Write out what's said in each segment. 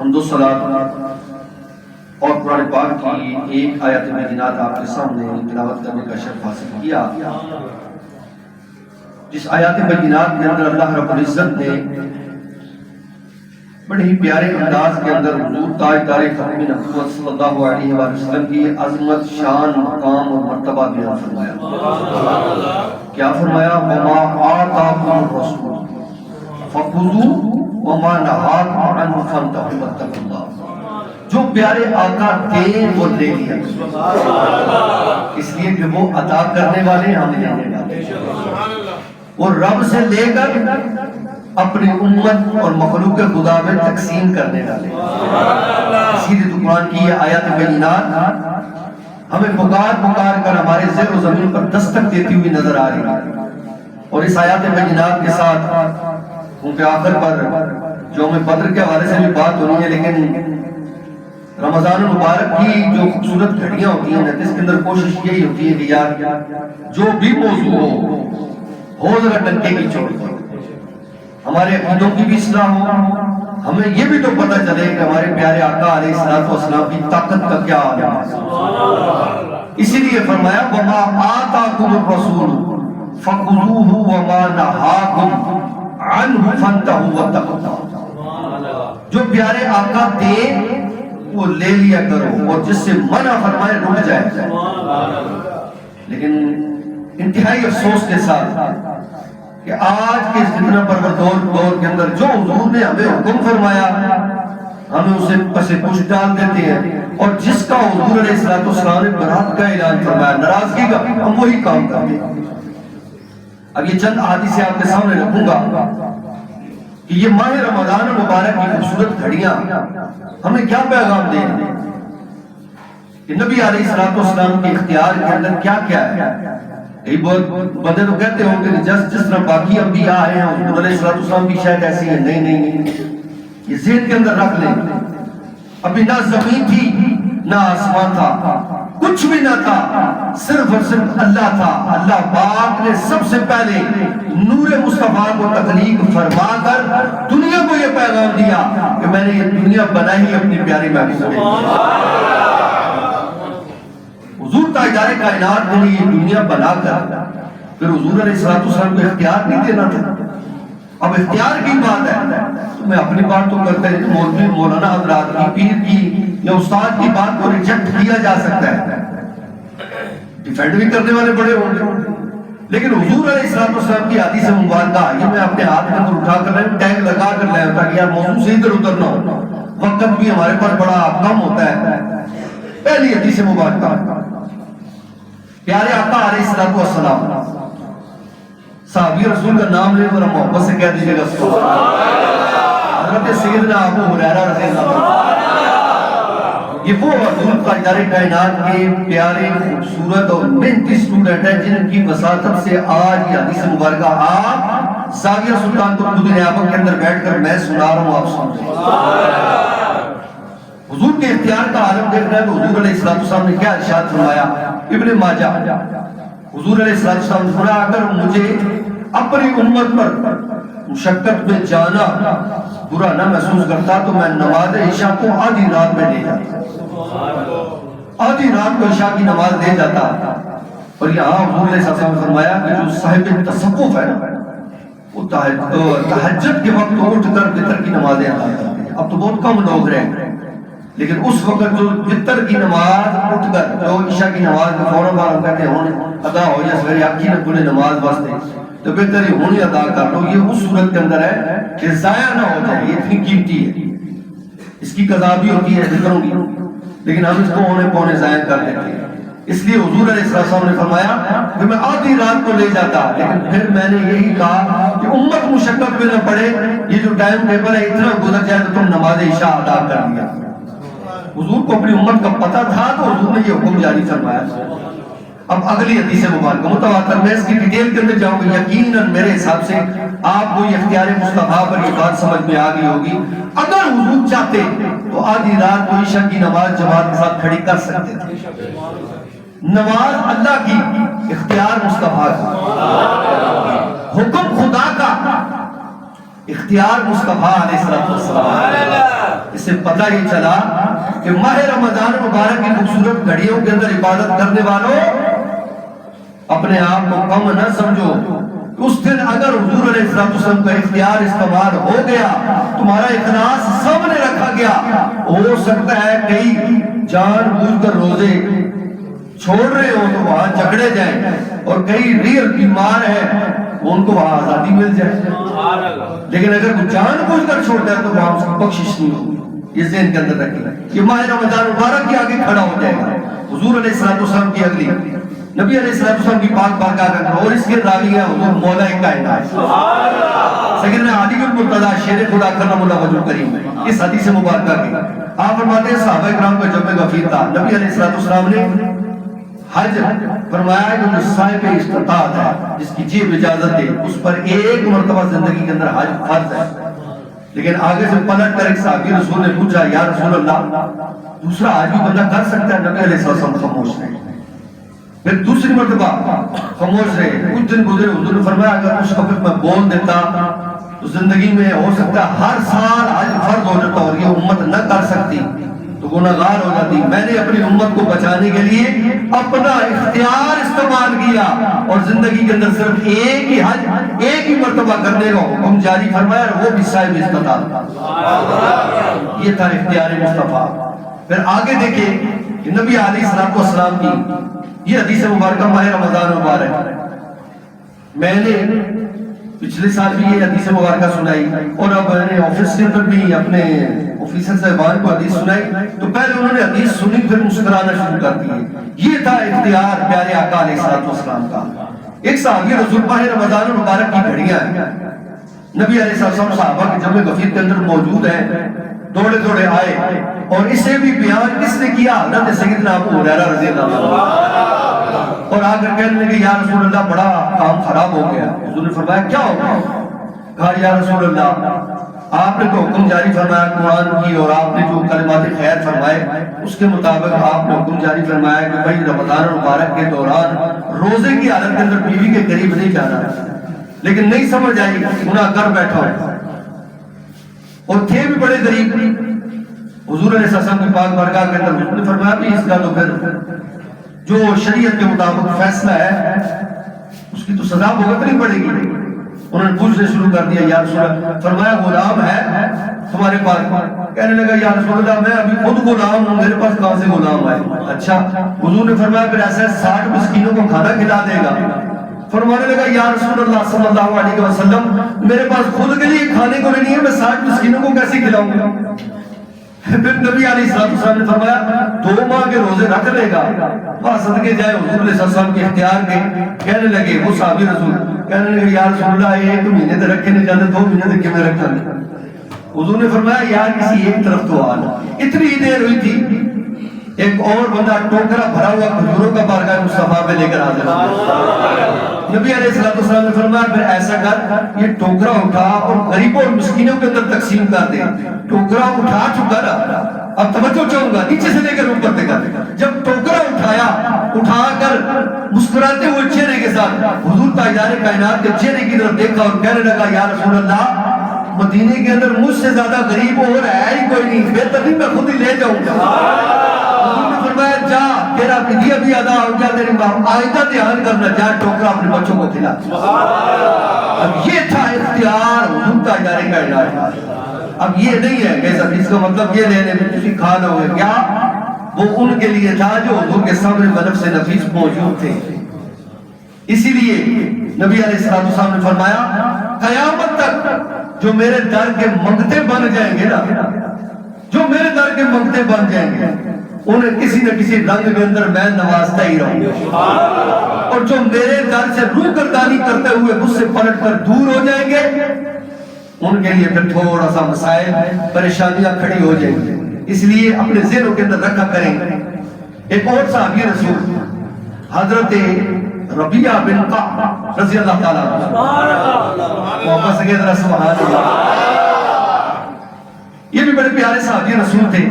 حمد و صلاۃ اور قرآن پاک کی ایک آیت بینات آپ کے سامنے تلاوت کرنے کا شرف حاصل کیا، جس آیات بینات کے اندر اللہ رب العزت نے بڑے ہی پیارے انداز کے اندر حضور تاجدار ختم نبوت صلی اللہ علیہ وآلہ وسلم کی عظمت، شان، مقام اور مرتبہ بیان فرمایا۔ کیا فرمایا؟ وما آتاکم الرسول فخذوہ وما نہاکم عنہ فانتہوا واتقوا اللہ۔ جو پیارے آقا دیں وہ لے لیا، اس لیے کہ وہ عطا کرنے والے ہم لینے والے، وہ رب سے لے کر اپنی امت اور مخلوق خدا میں تقسیم کرنے والے۔ اسی لیے قرآن کی یہ آیات بینات ہمیں پکار کر ہمارے ذہن و زمین پر دستک دیتی ہوئی نظر آ رہی ہے۔ اور اس آیات بینات کے ساتھ ان کے آخر پر یوم بدر کے حوالے سے بھی بات ہونی ہے، لیکن رمضان المبارک کی جو خوبصورت گھڑیاں ہوتی ہیں اس کے اندر کوشش یہی ہوتی ہے کہ یار جو بھی موضوع ہو ذرا ڈنکے کی چوٹ پر، ہمارے عقیدوں کی بھی اصلاح ہو، ہمیں یہ بھی تو پتہ چلے کہ ہمارے پیارے آقا علیہ السلام کی طاقت کا کیا عالم ہے۔ اسی لیے فرمایا وما آتاکم الرسول فخذوہ وما نہاکم عنہ فانتہوا واتقوا اللہ۔ جو پیارے آقا دیں وہ لے لیا کرو، اور جس سے منع فرمائے رک جائے۔ لیکن انتہائی افسوس کے ساتھ کہ آج کے فتنہ پرور دور کے اندر جو حضور نے ہمیں حکم فرمایا ہمیں اسے پسے پوچھ ڈال دیتے ہیں، اور جس کا حضور علیہ السلام نے برات کا اعلان فرمایا، ناراضگی کا، ہم وہی کام کرتے ہیں۔ اب یہ چند احادیث آپ کے سامنے رکھوں گا کہ یہ ماہ رمضان المبارک کی خوبصورت گھڑیاں ہمیں کیا پیغام دے رہی ہیں کہ نبی علیہ السلام کے اختیار کے اندر کیا کیا ہے۔ یہی بہت بندے تو کہتے ہوں کہ جس طرح باقی انبیاء آئے ہیں حضور علیہ السلام کی شاید ایسی ہے، نہیں، یہ ذہن کے اندر رکھ لیں۔ ابھی نہ زمین تھی نہ آسمان تھا، کچھ بھی نہ تھا، صرف اور صرف اللہ تھا۔ اللہ پاک نے سب سے پہلے نور مصطفیٰ کو تخلیق فرما کر دنیا کو یہ پیغام دیا کہ میں نے یہ دنیا بنائی اپنی پیاری محبوب میں۔ حضور تاجدار کائنات نے یہ دنیا بنا کر پھر حضور علیہ السلام کو اختیار نہیں دینا تھا۔ اب اختیار کی بات ہے تو میں اپنی بات تو کرتے ہیں، مولوی مولانا حضرات کی، پیر کی یا استاد کی بات کو ریجیکٹ کیا جا سکتا ہے، ڈیفینڈ بھی کرنے والے بڑے ہوں گے، لیکن حضور علیہ السلام کی حدیث مبارکہ یہ میں اپنے ہاتھ میں اٹھا کر رہا ہوں، ٹیگ لگا کر لے ہوتا کہ یار موضوع سے ادھر ادھر نہ ہو، وقت بھی ہمارے پاس بڑا کم ہوتا ہے۔ پہلی حدیث مبارکہ، پیارے آقا علیہ السلام، صحابی رسول کا نام لے اور محبت سے کہہ دیجیے گا حضرت سیدنا ابو ہریرہ رضی اللہ عنہ۔ یہ وہ حضور تاجدار کائنات کے پیارے، خوبصورت اور محنتی اسٹوڈنٹ ہیں جن کی وساطت سے آج یہ حدیث مبارکہ آپ زاویہ سلطان قطب نیابت کے اندر بیٹھ کر میں سنا رہا ہوں، آپ سن رہے ہیں۔ حضور کے اختیار کا عالم دیکھ رہے ہیں تو حضور علیہ السلام نے کیا ارشاد فرمایا؟ ابن ماجہ، حضور علیہ السلام نے فرمایا اگر مجھے اپنی امت پر مشقت میں جانا برا نہ محسوس کرتا تو میں نماز عشاء کو آدھی رات میں لے جاتا، آدھی رات کو عشاء کی نماز لے جاتا۔ اور یہاں حضور علیہ السلام نے فرمایا کہ جو صاحب تصوف ہے وہ تہجد کے وقت اٹھ کر وتر کی نمازیں ادا کرتے ہیں۔ اب تو بہت کم لوگ رہے ہیں، لیکن اس وقت جو وتر کی نماز اٹھ کر جو عشاء کی نماز فوراً بعد کہتے ہیں ادا ہو یا سویرے آنکھی نہ کھلے نماز واسطے تو بہتر ہی ہونی ادا کر لو۔ یہ اس صورت کے اندر ہے کہ ضائع نہ ہو جائے، یہ اتنی قیمتی ہے، اس کی قضا بھی ہوتی ہے ذکروں کی، لیکن ہم اس کو ہونے پونے ضائع کر دیتے ہیں۔ اس لیے حضور علیہ السلام نے فرمایا کہ میں آدھی رات کو لے جاتا، لیکن پھر میں نے یہی کہا کہ امت مشقت میں نہ پڑے، یہ جو ٹائم ٹیبل ہے اتنا گزر جائے تو تم نماز عشاء ادا کر دیا۔ حضور کو اپنی امت کا پتہ تھا تو حضور نے یہ حکم جاری فرمایا۔ اب اگلی حدیث مبارکہ متواتر، میں اس کی ڈیٹیل کے اندر جاؤں گا، یقیناً میرے حساب سے آپ کو یہ اختیار مصطفیٰ پر یہ بات سمجھ میں آ گئی ہوگی۔ اگر حضور چاہتے تو آدھی رات کو عشاء کی نماز جماعت کے ساتھ کھڑی کر سکتے تھے۔ نماز اللہ کی، اختیار مصطفیٰ کا، حکم خدا کا، اختیار مصطفیٰ علیہ السلام۔ اس اس سے پتہ یہ چلا کہ ماہ رمضان مبارک کی خوبصورت گھڑیوں کے اندر عبادت کرنے والوں اپنے آپ کو کم نہ سمجھو. اس دن اگر حضور علیہ السلام کا اختیار استعمال ہو گیا, تمہارا اخلاص سامنے رکھا گیا, ہو سکتا ہے کئی جان بوجھ کر روزے چھوڑ رہے ہو تو وہاں جھگڑے جائیں, اور کئی ریل بیمار ہیں ان کو وہاں آزادی مل جائے. لیکن اگر وہ جان بوجھ کر چھوڑتا ہے تو وہاں اس کی بخشش نہیں ہوگی. یہ ذہن کے اندر رکھیں. یہ ماہ رمضان مبارک کے آگے کھڑا ہو جائے گا. حضور علیہ السلام کی اگلی نبی علیہ السلام کی پاک بارگاہ کا, اور اس کے راوی ہیں حضور مولا کائنات سیدنا علی المرتضیٰ شیر خدا کرم اللہ وجہ کریم. اس حدیث مبارکہ کی آپ فرماتے ہیں صحابہ کرام کا جب غفیر تھا, نبی علیہ السلام نے حج فرمایا کہ جو صاحب استطاعت ہے, جس کی جیب اجازت ہے, اس پر ایک مرتبہ زندگی کے اندر حج فرض ہے. لیکن آگے سے پلٹ کر ایک صحابی رسول نے پوچھا, یا رسول اللہ دوسرا حج بھی بندہ کر سکتا ہے؟ نبی علیہ السلام خاموش رہے. پھر دوسری مرتبہ خاموش رہے. کچھ دن گزرے, حضور نے فرمایا اگر اس وقت میں بول دیتا تو زندگی میں ہو سکتا ہے ہر سال حج فرض ہو جاتا اور یہ امت نہ کر سکتی تو گناہگار ہو جاتی. میں نے اپنی امت کو بچانے کے لیے اپنا اختیار استعمال کیا اور زندگی کے اندر صرف ایک ہی حج ایک ہی مرتبہ کرنے کا حکم جاری فرمایا, اور وہ بھی صاحب استطاعت. یہ تھا اختیار مصطفیٰ. پھر آگے دیکھیں کہ نبی علیہ السلام کی یہ حدیث مبارکہ ماہ رمضان مبارک, میں نے پچھلے سال بھی یہ حدیث مبارکہ سنائی, اور اب میں نے آفس کے اندر بھی اپنے آفیسر صاحبان کو حدیث سنائی تو پہلے انہوں نے حدیث سنی پھر مسکرانا شروع کر دیے. یہ تھا اختیار پیارے آقا علیہ السلام کا. ایک صحابی رسول ماہ رمضان مبارک کی گھڑیاں ہیں, نبی علیہ السلام صحابہ کے جمع غفیر کے اندر موجود ہیں, دوڑے دوڑے آئے, اور اسے بھی بیان کس نے کیا؟ حضرت سیدنا ابو ہریرہ رضی اللہ عنہ. اور آ کر کہنے لگے یا رسول اللہ بڑا کام خراب ہو گیا. حضور نے فرمایا کیا ہو گیا؟ کہا یا رسول اللہ آپ نے تو حکم جاری فرمایا قرآن کی, اور آپ نے جو کلمات خیر فرمائے اس کے مطابق آپ نے حکم جاری فرمایا کہ بھائی رمضان مبارک کے دوران روزے کی حالت کے اندر بیوی کے قریب نہیں جانا, لیکن نہیں سمجھ آئی گناہ کر بیٹھا اور تھے بھی بڑے غریب. حضور علیہ السلام کی پاک بارگاہ کے اندر حضور نے فرمایا بھی اس کا تو پھر جو شریعت کے مطابق فیصلہ ہے اس کی تو سزا بھگتنی پڑے گی. انہوں نے پوچھنے شروع کر دیا یا رسول اللہ, فرمایا غلام ہے تمہارے پاس؟ کہنے لگا یا رسول اللہ میں ابھی خود غلام ہوں, میرے پاس کہاں سے غلام آئے؟ اچھا. حضور نے فرمایا پھر ایسا 60 مسکینوں کو کھانا کھلا دے گا. فرمانے لگا یا رسول اللہ صلی اللہ علیہ وسلم میرے پاس خود کے لیے کھانے کو نہیں ہے, میں 60 مسکینوں کو کیسے کھلاؤں گا؟ پھر نبی علیہ السلام نے فرمایا 2 ماہ کے روزے رکھ لے گا. وہاں صدقے جائے حضور علیہ السلام کے اختیار کے. کہنے لگے وہ صحابی رسول کہنے لگے یا رسول اللہ 1 مہینے تک رکھے نہیں جاتے, 2 مہینے تک کیوں رکھا نہیں؟ حضور نے فرمایا یار کسی ایک طرف تو آنا. اتنی دیر ہوئی تھی ایک اور بندہ ٹوکرا بھرا ہوا کھجوروں کا بارگاہ مصطفیٰ پہ لے کر حاضر ہوا. نبی علیہ السلام نے فرمایا پھر ایسا کر یہ ٹوکرا اٹھا اور غریبوں اور مسکینوں کے اندر تقسیم کر دے. ٹوکرا اٹھا چکا نا, اب توجہ چاہوں گا نیچے سے لے کر اوپر تک. جب ٹوکرا اٹھایا, اٹھا کر مسکراتے ہوئے چہرے کے ساتھ حضور تاجدار کائنات کے چہرے کی طرف دیکھا اور کہنے لگا یا رسول اللہ مدینے کے اندر مجھ سے زیادہ غریب اور ہے ہی کوئی نہیں, بہتر نہیں میں خود ہی لے جاؤں گا. فرمایا جا تیرا فدیہ بھی ادا ہو گیا, تیری آئندہ دھیان کرنا, جا ٹوکرا اپنے بچوں کو کھلا. اب یہ تھا اختیار حضور تاجدار کائنات. اب یہ نہیں ہے کہ اس کا مطلب یہ لینے میں کسی کھا لو گے کیا, وہ ان کے لیے تھا جو حضور کے سامنے بنفس نفیس موجود تھے. اسی لیے نبی علیہ السلام نے فرمایا قیامت تک جو میرے در کے منگتے بن جائیں گے نا, جو میرے در کے منگتے بن جائیں گے انہیں کسی نہ کسی رنگ کے اندر میں نوازتا ہی رہوں گا, اور جو میرے در سے روح گردانی کرتے ہوئے مجھ سے پلٹ کر دور ہو جائیں گے ان کے لیے پھر تھوڑا سا مسائل پریشانیاں کھڑی ہو جائیں گی. اس لیے اپنے ذہنوں کے اندر رکھا کریں. ایک اور صحابی رسول حضرت ربیعہ بن کعب رضی اللہ تعالیٰ محمد سے ذرا سبحان اللہ. یہ بھی بڑے پیارے صحابی رسول تھے.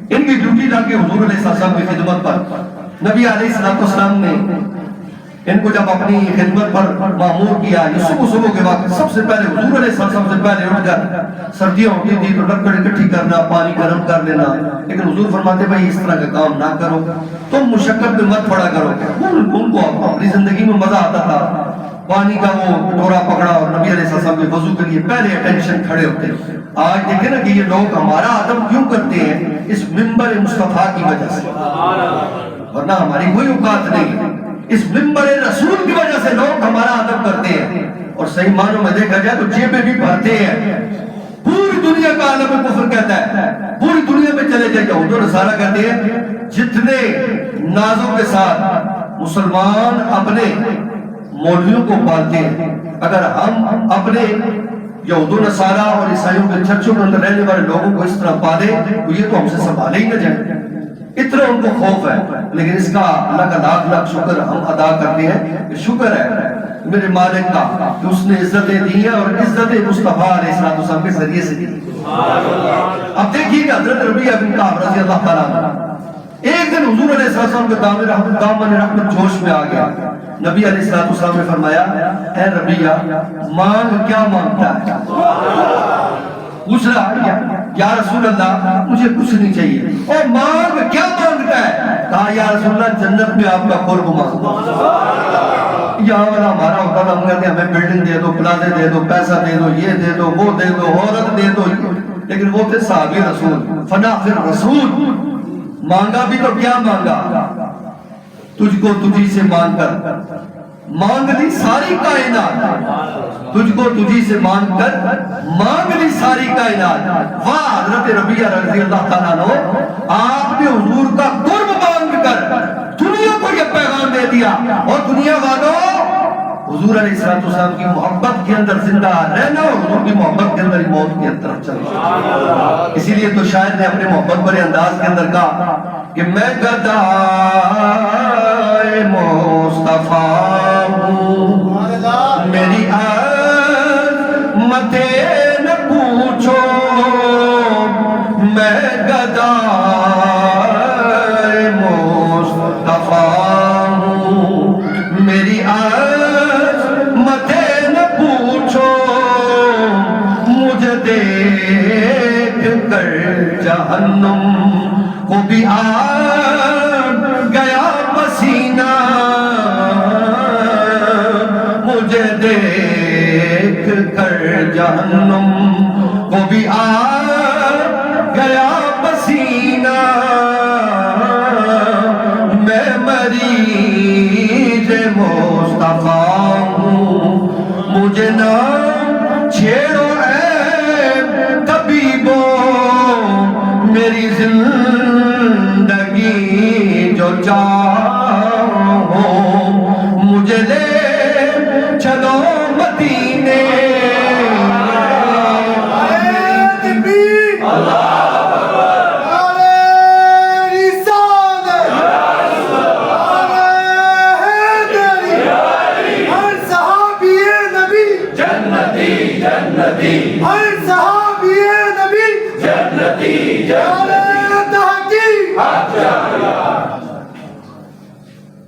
ان کی ڈیوٹی لگ کے حضور علیہ السلام کی خدمت پر نبی علیہ السلام نے ان کو جب اپنی خدمت پر مامور کیا، یہ صبح کے وقت سب سے پہلے حضور علیہ السلام سے پہلے اٹھ کر، سردیاں ہوتی تھی تو لکڑ اکٹھی کرنا، پانی گرم کر لینا، لیکن حضور فرماتے بھائی اس طرح کا کام نہ کرو، تم مشقت میں مت پڑا کرو۔ ان کو اپنی زندگی میں مزہ آتا تھا، پانی کا وہ کٹورا پکڑا اور نبی علیہ السلام کے وضو کے لیے پہلے اٹینشن کھڑے ہوتے۔ آج دیکھیں نا کہ یہ لوگ ہمارا ادب کیوں کرتے ہیں؟ اس منبر مصطفیٰ کی وجہ سے، ورنہ ہماری کوئی اوقات نہیں۔ اس منبر رسول کی وجہ سے لوگ ہمارا ادب کرتے ہیں، اور صحیح معنوں میں دیکھا جائے تو جیبیں بھی بھرتے ہیں۔ پوری دنیا کا عالم کفر کہتا ہے، پوری دنیا میں چلے جائے، یہود و نصارہ کہتے ہیں جتنے نازوں کے ساتھ مسلمان اپنے مولویوں کو پالتے ہیں، اگر ہم اپنے یہود و نصارہ اور عیسائیوں کے چرچوں کے اندر رہنے والے لوگوں کو اس طرح پالے تو یہ تو ہم سے سنبھالے ہی نہ جائیں، اتنا ان کو خوف ہے۔ لیکن اس کا اللہ کا لاکھ لاکھ شکر ہم ادا کرتے ہیں کہ شکر ہے میرے مالک کا کہ اس نے عزتیں دی ہیں، اور عزت مصطفیٰ علیہ السلام کے ذریعے سے دی۔ اب دیکھیے کہ حضرت ربیعہ بن کعب رضی اللہ تعالیٰ عنہ ایک دن حضور علیہ السلام کے دامن رحمت جوش میں آ گیا۔ نبی علیہ السلام نے فرمایا اے ربیعہ مانگ کیا مانگتا ہے؟ پوچھ رہا یا رسول اللہ مجھے کچھ نہیں چاہیے، اور مانگ کیا مانگتا ہے؟ کہا یا رسول اللہ جنت میں آپ کا قرب مانگتا۔ یہاں والا ہمارا ہوتا تھا، ہم کہتے ہیں ہمیں بلڈنگ دے دو، پلازے دے دو، پیسہ دے دو، یہ دے دو، وہ دے دو، عورت دے دو، لیکن وہ تھے صحابی رسول، فنا پھر رسول۔ مانگا بھی تو کیا مانگا؟ تجھ کو تجھی سے مانگ کر مانگ لی ساری کائنات، تجھ کو تجھی سے مانگ کر مانگ لی ساری کائنات۔ واہ حضرت ربیعہ رضی اللہ تعالیٰ عنہ، آپ نے حضور کا قرب مانگ کر دنیا کو یہ پیغام دے دیا، اور دنیا والوں حضور علیہ السلام کی محبت کے اندر زندہ رہنا، اور حضور کی محبت کے اندر ہی موت کی طرف چلنا۔ اسی لیے تو شاعر نے اپنے محبت بھرے انداز کے اندر کہا کہ میں گدائے مصطفیٰ ہوں، میری عظمت نہ پوچھو، میں گدائے مصطفیٰ ہوں، میری عظمت نہ پوچھو، مجھے دیکھ کر جہنم کو بھی آ گیا پسینہ، مجھے دیکھ کر جہنم کو بھی آ گیا پسینہ، میں مریض مصطفیٰ ہوں، مجھے نہ چھیڑو اے طبیبو، میری زندگی جو چاہو مجھے لے چلو مدینے۔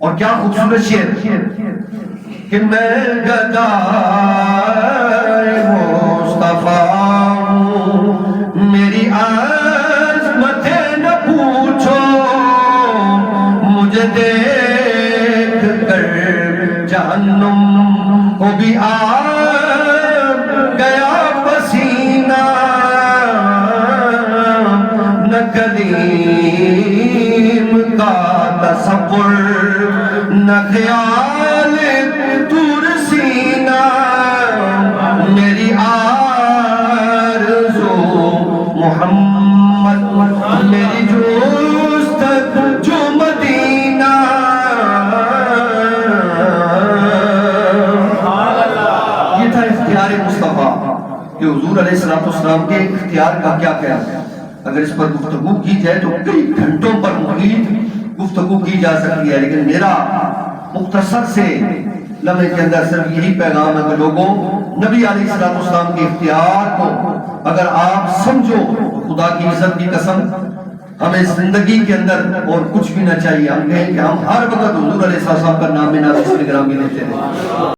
اور کیا خوبصورت شعر کہ میں گدائے مصطفیٰ ہوں، میری عظمت نہ پوچھو، مجھے دیکھ کر جہنم کو بھی آ گیا پسینہ، نہ کلیم کا تصور نہ خیال دور سینہ، میری آرزو محمد، میری جستجو مدینہ۔ یہ تھا اختیار مصطفیٰ کہ حضور علیہ السلام کے اختیار کا کیا خیال ہے۔ اگر اس پر گفتگو کی جائے تو کئی گھنٹوں پر محیط گفتگو کی جا سکتی ہے، لیکن میرا مختصر سے لمحے کے اندر صرف یہی پیغام ہے کہ لوگوں نبی علیہ السلام کے اختیار کو اگر آپ سمجھو، خدا کی عزت کی قسم ہمیں زندگی کے اندر اور کچھ بھی نہ چاہیے، ہم کہیں کہ ہم ہر وقت حضور علیہ السلام کا نام نام اس میں گرامی لیتے رہے.